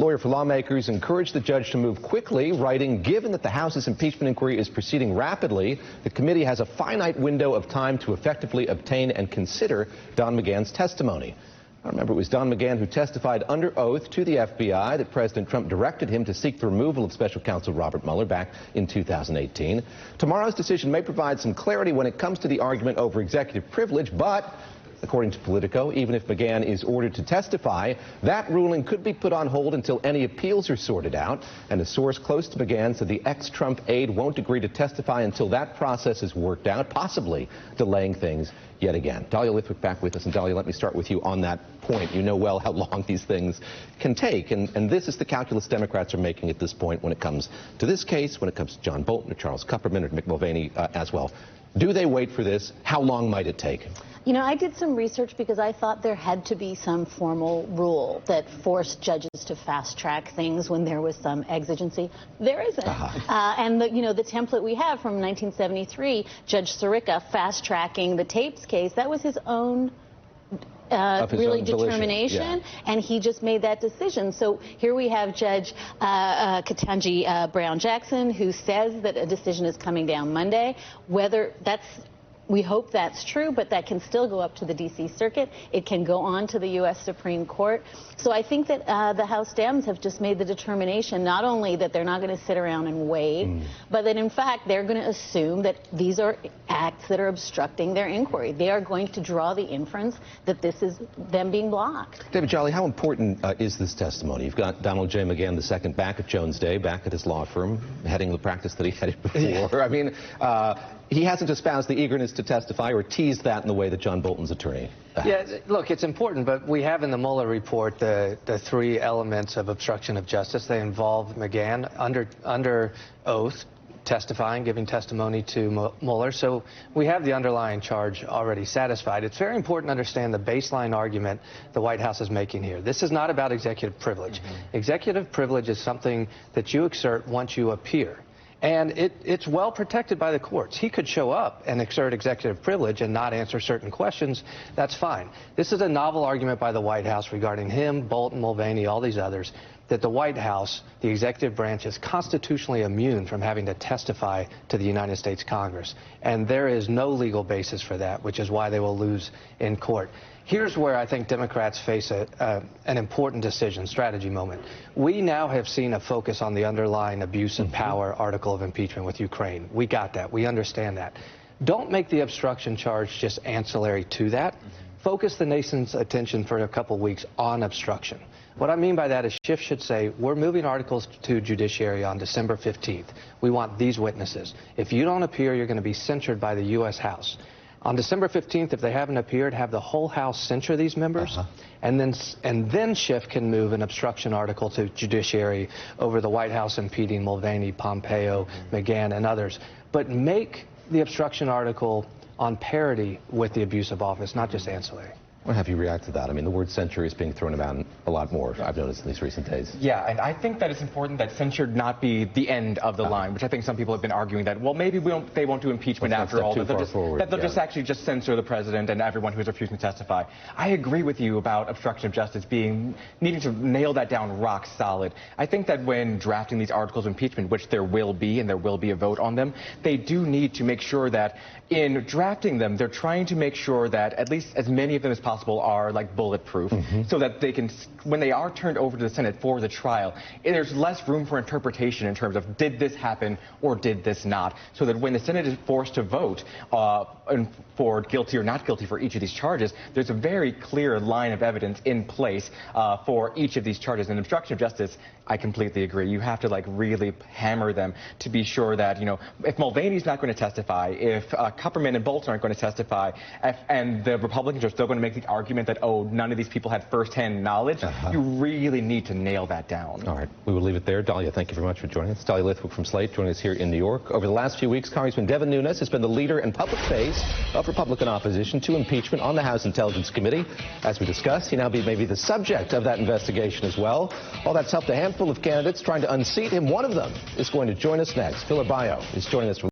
Lawyer for lawmakers encouraged the judge to move quickly, writing, "Given that the House's impeachment inquiry is proceeding rapidly, the committee has a finite window of time to effectively obtain and consider Don McGahn's testimony." I remember it was Don McGahn who testified under oath to the FBI that President Trump directed him to seek the removal of special counsel Robert Mueller back in 2018. Tomorrow's decision may provide some clarity when it comes to the argument over executive privilege, but according to Politico, even if McGahn is ordered to testify, that ruling could be put on hold until any appeals are sorted out. And a source close to McGahn said the ex-Trump aide won't agree to testify until that process is worked out, possibly delaying things yet again. Dahlia Lithwick back with us. And Dahlia, let me start with you on that point. You know well how long these things can take. And this is the calculus Democrats are making at this point when it comes to this case, when it comes to John Bolton or Charles Kupperman or Mick Mulvaney as well. Do they wait for this? How long might it take? You know, I did some research because I thought there had to be some formal rule that forced judges to fast-track things when there was some exigency. There isn't. And the template we have from 1973, Judge Sirica fast-tracking the tapes case, that was his own really determination, and he just made that decision. So here we have Judge Ketanji Brown Jackson, who says that a decision is coming down Monday. Whether that's We hope that's true, but that can still go up to the D.C. Circuit. It can go on to the U.S. Supreme Court. So I think that the House Dems have just made the determination not only that they're not going to sit around and wait, but that, in fact, they're going to assume that these are acts that are obstructing their inquiry. They are going to draw the inference that this is them being blocked. David Jolly, how important is this testimony? You've got Donald J. McGahn II back at Jones Day, back at his law firm, heading the practice that he headed before. Yeah. I mean, he hasn't espoused the eagerness to testify or teased that in the way that John Bolton's attorney has. Yeah, look, it's important, but we have in the Mueller report the three elements of obstruction of justice. They involve McGahn under oath, testifying, giving testimony to Mueller. So we have the underlying charge already satisfied. It's very important to understand the baseline argument the White House is making here. This is not about executive privilege. Executive privilege is something that you exert once you appear. And it's well protected by the courts. He could show up and exert executive privilege and not answer certain questions. That's fine. This is a novel argument by the White House regarding him, Bolton, Mulvaney, all these others, that the White House, the executive branch, is constitutionally immune from having to testify to the United States Congress. And there is no legal basis for that, which is why they will lose in court. Here's where I think Democrats face an important decision, strategy moment. We now have seen a focus on the underlying abuse of power article of impeachment with Ukraine. We got that. We understand that. Don't make the obstruction charge just ancillary to that. Focus the nation's attention for a couple weeks on obstruction. What I mean by that is Schiff should say, we're moving articles to judiciary on December 15th. We want these witnesses. If you don't appear, you're going to be censured by the U.S. House. On December 15th, if they haven't appeared, have the whole House censure these members, and then Schiff can move an obstruction article to judiciary over the White House impeding Mulvaney, Pompeo, McGahn, and others. But make the obstruction article on parity with the abuse of office, not just ancillary. What have you react to that? I mean, the word censure is being thrown about a lot more, I've noticed in these recent days. Yeah, and I think that it's important that censure not be the end of the line, which I think some people have been arguing that, well, maybe they won't do impeachment after all, that they'll just actually just censor the president and everyone who's refusing to testify. I agree with you about obstruction of justice needing to nail that down rock solid. I think that when drafting these articles of impeachment, which there will be, and there will be a vote on them, they do need to make sure that in drafting them, they're trying to make sure that at least as many of them as possible are like bulletproof, so that they can, when they are turned over to the Senate for the trial, there's less room for interpretation in terms of did this happen or did this not, so that when the Senate is forced to vote for guilty or not guilty for each of these charges, there's a very clear line of evidence in place for each of these charges. And obstruction of justice, I completely agree. You have to like really hammer them to be sure that, you know, if Mulvaney's not going to testify, if Kupperman and Bolton aren't going to testify, and the Republicans are still going to make the argument that, oh, none of these people had firsthand knowledge, you really need to nail that down. All right, we will leave it there. Dahlia, thank you very much for joining us. Dahlia Lithwick from Slate joining us here in New York. Over the last few weeks, Congressman Devin Nunes has been the leader and public face of Republican opposition to impeachment on the House Intelligence Committee. As we discussed, he now may be the subject of that investigation as well. All that's helped a handful of candidates trying to unseat him. One of them is going to join us next. Phil Arbaio is joining us from